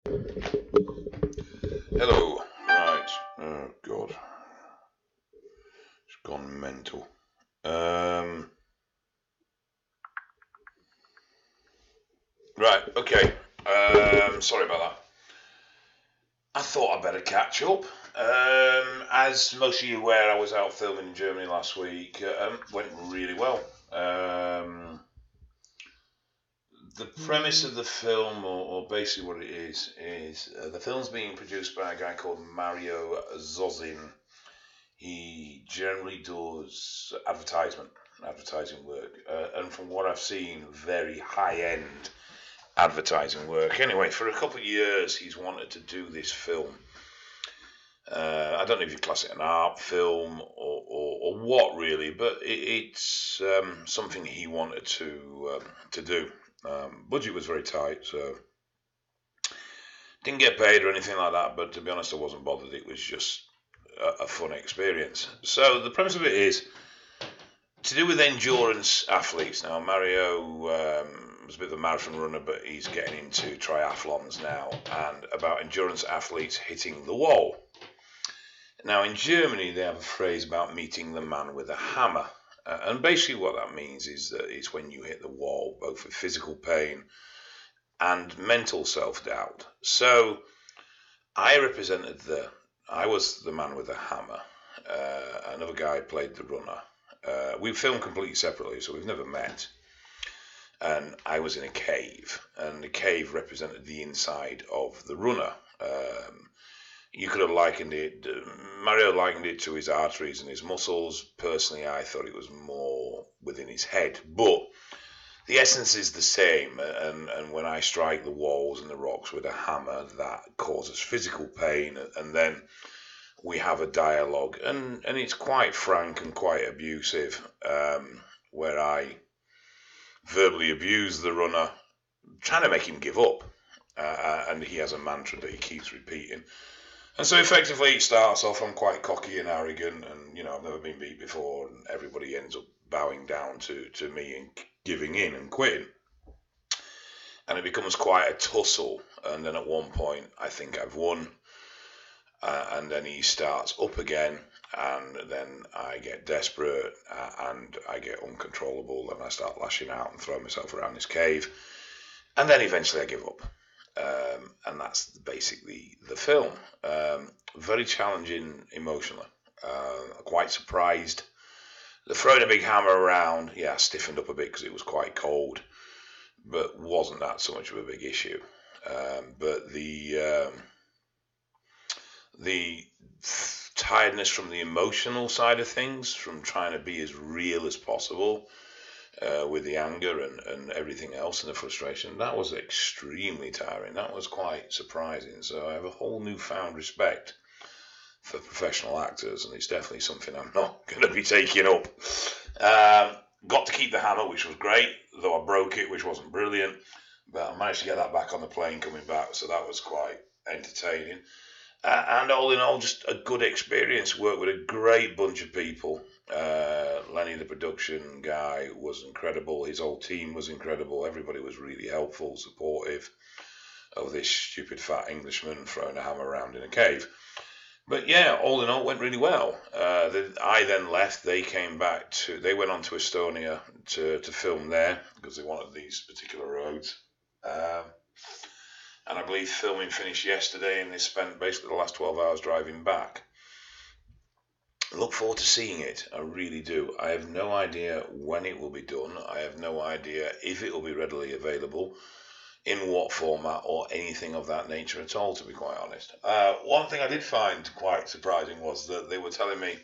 Hello. Right. Oh God. It's gone mental. Right. Okay. Sorry about that. I thought I'd better catch up. As most of you are aware, I was out filming in Germany last week. Went really well. The premise of the film, or basically what it is the film's being produced by a guy called Mario Zozin. He generally does advertising work, and from what I've seen, very high-end advertising work. Anyway, for a couple of years, he's wanted to do this film. I don't know if you class it an art film or what really, but it's something he wanted to do. Budget was very tight, so didn't get paid or anything like that. But to be honest, I wasn't bothered. It was just a fun experience. So the premise of it is to do with endurance athletes. Now, Mario was a bit of a marathon runner, but he's getting into triathlons now, and about endurance athletes hitting the wall. Now, in Germany, they have a phrase about meeting the man with a hammer. And basically what that means is that it's when you hit the wall, both with physical pain and mental self-doubt. So I was the man with the hammer. Another guy played the runner. We filmed completely separately, so we've never met. And I was in a cave, and the cave represented the inside of the runner. You could have likened it, Mario likened it to his arteries and his muscles. Personally, I thought it was more within his head, but the essence is the same. And when I strike the walls and the rocks with a hammer, that causes physical pain, and then we have a dialogue, and it's quite frank and quite abusive, where I verbally abuse the runner, trying to make him give up, and he has a mantra that he keeps repeating. And so effectively it starts off, I'm quite cocky and arrogant, and I've never been beat before, and everybody ends up bowing down to me and giving in and quitting. And it becomes quite a tussle, and then at one point I think I've won, and then he starts up again, and then I get desperate, and I get uncontrollable, and I start lashing out and throwing myself around this cave, and then eventually I give up. And that's basically the film. Very challenging emotionally. Quite surprised. The throwing a big hammer around, yeah, stiffened up a bit because it was quite cold, but wasn't that so much of a big issue. But the tiredness from the emotional side of things, from trying to be as real as possible, with the anger and everything else and the frustration, that was extremely tiring. That was quite surprising. So I have a whole newfound respect for professional actors, and it's definitely something I'm not going to be taking up. Got to keep the hammer, which was great, though I broke it, which wasn't brilliant. But I managed to get that back on the plane coming back, so that was quite entertaining. And all in all, just a good experience. Worked with a great bunch of people. Lenny, the production guy, was incredible. His whole team was incredible. Everybody was really helpful, supportive of this stupid fat Englishman throwing a hammer around in a cave. But yeah, all in all, it went really well. I then left. They came back they went on to Estonia to film there because they wanted these particular roads. And I believe filming finished yesterday, and they spent basically the last 12 hours driving back. I look forward to seeing it. I really do. I have no idea when it will be done. I have no idea if it will be readily available, in what format, or anything of that nature at all, to be quite honest. One thing I did find quite surprising was that they were telling me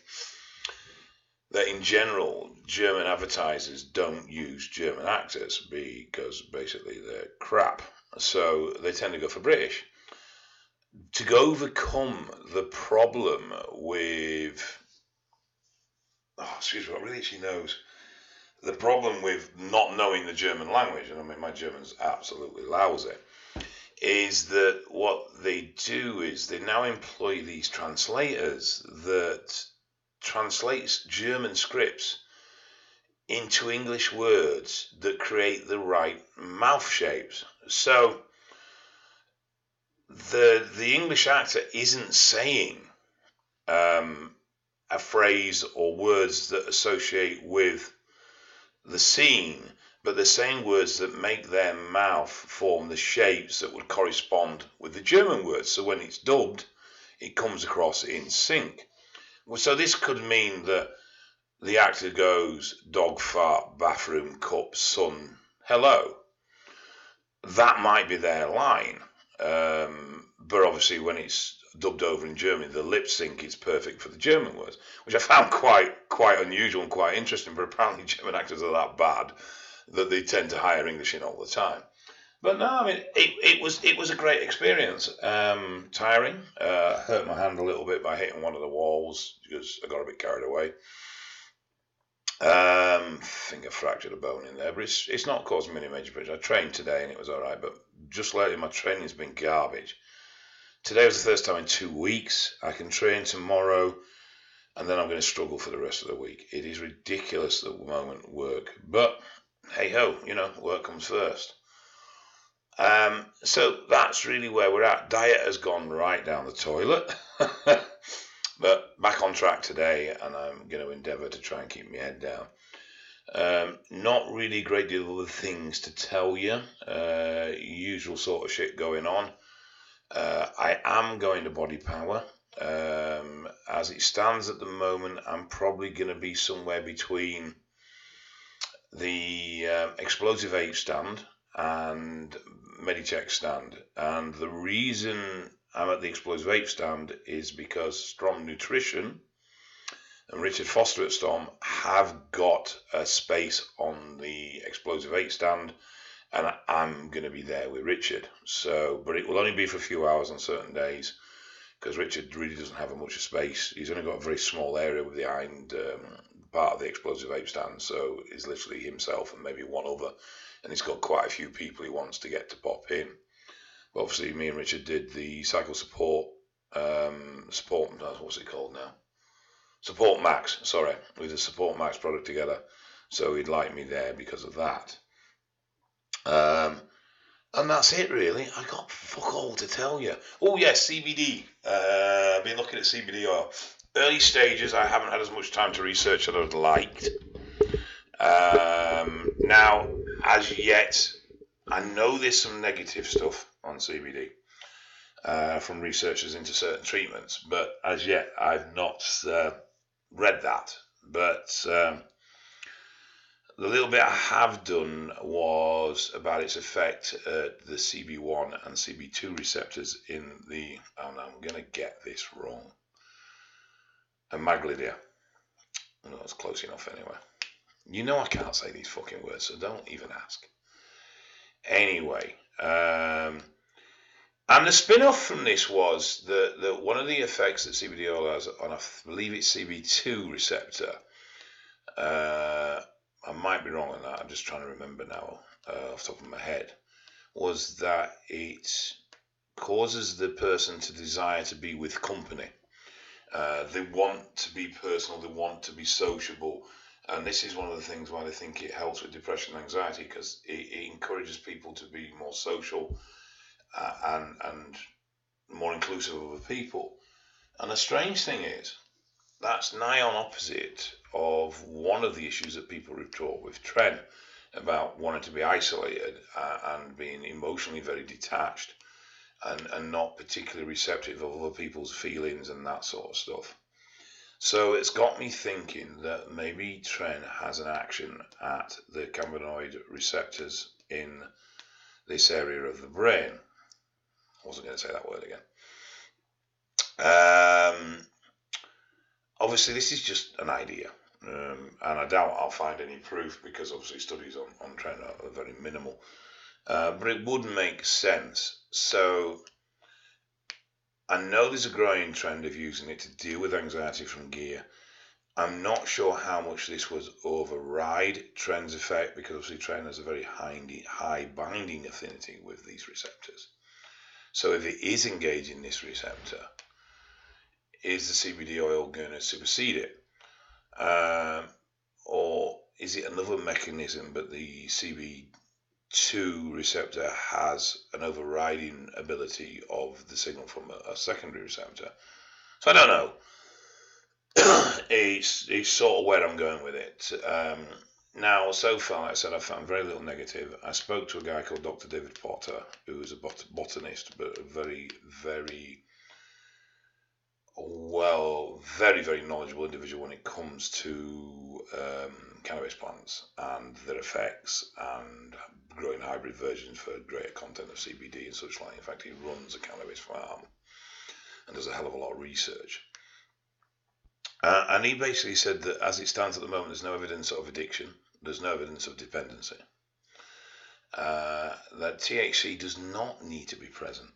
that in general, German advertisers don't use German actors because basically they're crap. So they tend to go for British. To overcome the problem with, what really actually knows, the problem with not knowing the German language, and I mean my German's absolutely lousy, is that what they do is they now employ these translators that translates German scripts into English words that create the right mouth shapes. So the English actor isn't saying a phrase or words that associate with the scene, but they're saying words that make their mouth form the shapes that would correspond with the German words. So when it's dubbed, it comes across in sync. So this could mean that the actor goes dog, fart, bathroom, cup, sun, hello. That might be their line. But obviously when it's dubbed over in German, the lip sync is perfect for the German words, which I found quite unusual and quite interesting. But apparently German actors are that bad that they tend to hire English in all the time. But no, I mean it was a great experience. Tiring. Hurt my hand a little bit by hitting one of the walls because I got a bit carried away. I think I fractured a bone in there, but it's not causing me any major pressure. I trained today and it was all right, but just lately my training's been garbage. Today was the first time in 2 weeks. I can train tomorrow, and then I'm going to struggle for the rest of the week. It is ridiculous at the moment, work, but hey ho, work comes first. So that's really where we're at. Diet has gone right down the toilet. But back on track today, and I'm going to endeavour to try and keep my head down. Not really a great deal of things to tell you. Usual sort of shit going on. I am going to bodypower. As it stands at the moment, I'm probably going to be somewhere between the explosive 8 stand and Meditech stand. And the reason I'm at the explosive 8 stand is because Storm Nutrition and Richard Foster at Storm have got a space on the explosive 8 stand, and I'm going to be there with Richard. So, but it will only be for a few hours on certain days because Richard really doesn't have much space. He's only got a very small area with behind part of the explosive 8 stand, so it's literally himself and maybe one other, and he's got quite a few people he wants to get to pop in. Obviously, me and Richard did the cycle support, what's it called now? Support Max, sorry. We did the Support Max product together. So he'd like me there because of that. And that's it, really. I got fuck all to tell you. Oh, yes, CBD. I've been looking at CBD oil. Early stages, I haven't had as much time to research as I'd liked. Now, as yet, I know there's some negative stuff on CBD from researchers into certain treatments, but as yet I've not read that. But the little bit I have done was about its effect at the CB1 and CB2 receptors in the, I'm going to get this wrong, amygdala. No, that's close enough anyway. I can't say these fucking words, so don't even ask. Anyway, and the spin-off from this was that one of the effects that CBD oil has on, I believe it's CB2 receptor, I might be wrong on that, I'm just trying to remember now off the top of my head, was that it causes the person to desire to be with company. They want to be personal, they want to be sociable. And this is one of the things why I think it helps with depression and anxiety, because it encourages people to be more social and more inclusive of other people. And the strange thing is, that's nigh on opposite of one of the issues that people report with Tren, about wanting to be isolated and being emotionally very detached and not particularly receptive of other people's feelings and that sort of stuff. So it's got me thinking that maybe Tren has an action at the cannabinoid receptors in this area of the brain. I wasn't going to say that word again. Obviously, this is just an idea, and I doubt I'll find any proof because obviously studies on Tren are very minimal. But it would make sense. So I know there's a growing trend of using it to deal with anxiety from gear. I'm not sure how much this would override Tren's effect, because obviously Tren has a very high binding affinity with these receptors. So if it is engaging this receptor, is the CBD oil going to supersede it? Or is it another mechanism, but the CBD TH2 receptor has an overriding ability of the signal from a secondary receptor. So I don't know. It's sort of where I'm going with it. Now, so far, like I said, I've found very little negative. I spoke to a guy called Dr. David Potter, who is a botanist, but a very, very very knowledgeable individual when it comes to cannabis plants and their effects and growing hybrid versions for greater content of CBD and such like. In fact, he runs a cannabis farm and does a hell of a lot of research. And he basically said that as it stands at the moment, there's no evidence of addiction, there's no evidence of dependency. That THC does not need to be present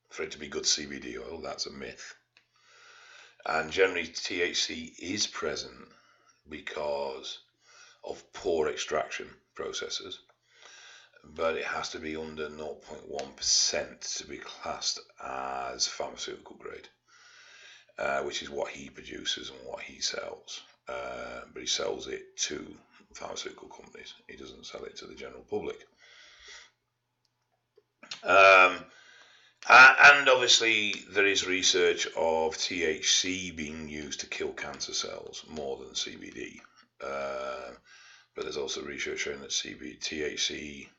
for it to be good CBD oil. That's a myth. And generally THC is present because of poor extraction processes, but it has to be under 0.1% to be classed as pharmaceutical grade, which is what he produces and what he sells. But he sells it to pharmaceutical companies. He doesn't sell it to the general public. And obviously there is research of THC being used to kill cancer cells more than CBD. But there's also research showing that THC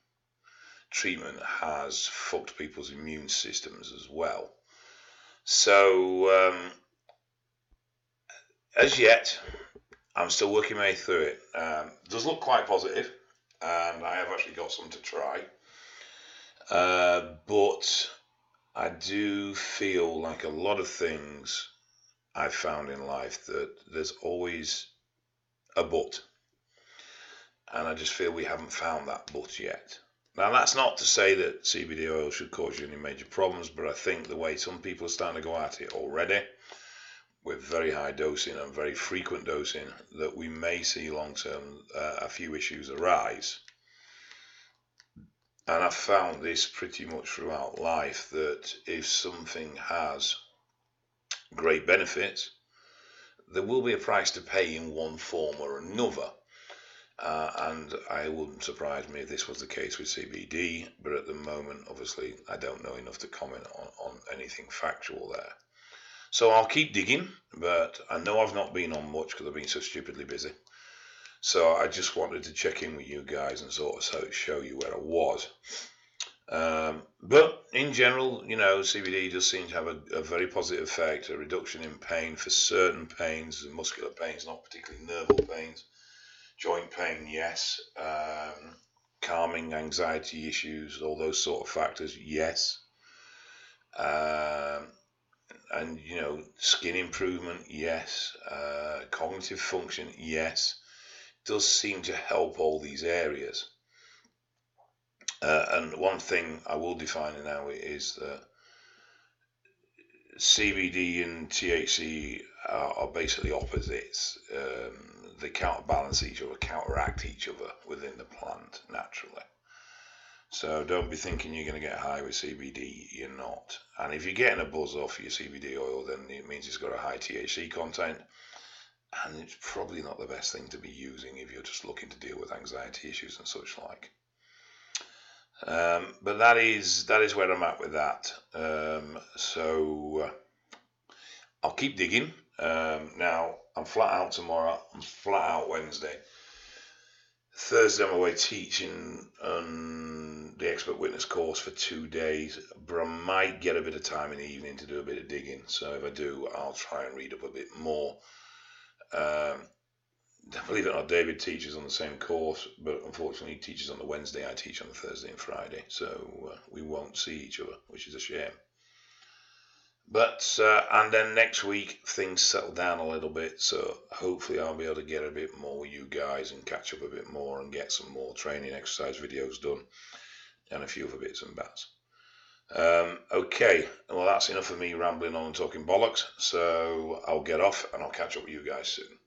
treatment has fucked people's immune systems as well. So, as yet, I'm still working my way through it. It does look quite positive, and I have actually got some to try. But I do feel like a lot of things I've found in life that there's always a but. And I just feel we haven't found that but yet. Now, that's not to say that CBD oil should cause you any major problems, but I think the way some people are starting to go at it already, with very high dosing and very frequent dosing, that we may see long-term a few issues arise. And I've found this pretty much throughout life, that if something has great benefits, there will be a price to pay in one form or another. And it wouldn't surprise me if this was the case with CBD, but at the moment, obviously, I don't know enough to comment on anything factual there. So I'll keep digging, but I know I've not been on much because I've been so stupidly busy. So I just wanted to check in with you guys and sort of show you where I was. But in general, you know, CBD does seem to have a very positive effect, a reduction in pain for certain pains, muscular pains, not particularly nerval pains. Joint pain, yes. Calming anxiety issues, all those sort of factors, yes. And, you know, skin improvement, yes. Cognitive function, yes. Does seem to help all these areas. And one thing I will define now is that CBD and THC are basically opposites. They counterbalance each other, counteract each other within the plant naturally. So don't be thinking you're going to get high with CBD. You're not. And if you're getting a buzz off your CBD oil, then it means it's got a high THC content. And it's probably not the best thing to be using if you're just looking to deal with anxiety issues and such like. But that is where I'm at with that. So I'll keep digging. Now, I'm flat out tomorrow. I'm flat out Wednesday. Thursday, I'm away teaching on the Expert Witness course for 2 days. But I might get a bit of time in the evening to do a bit of digging. So if I do, I'll try and read up a bit more. Believe it or not, David teaches on the same course, but unfortunately he teaches on the Wednesday. I teach on the Thursday and Friday. So we won't see each other, which is a shame. But, and then next week, things settle down a little bit, so hopefully I'll be able to get a bit more with you guys and catch up a bit more and get some more training exercise videos done and a few other bits and bats. Okay, well, that's enough of me rambling on and talking bollocks, so I'll get off and I'll catch up with you guys soon.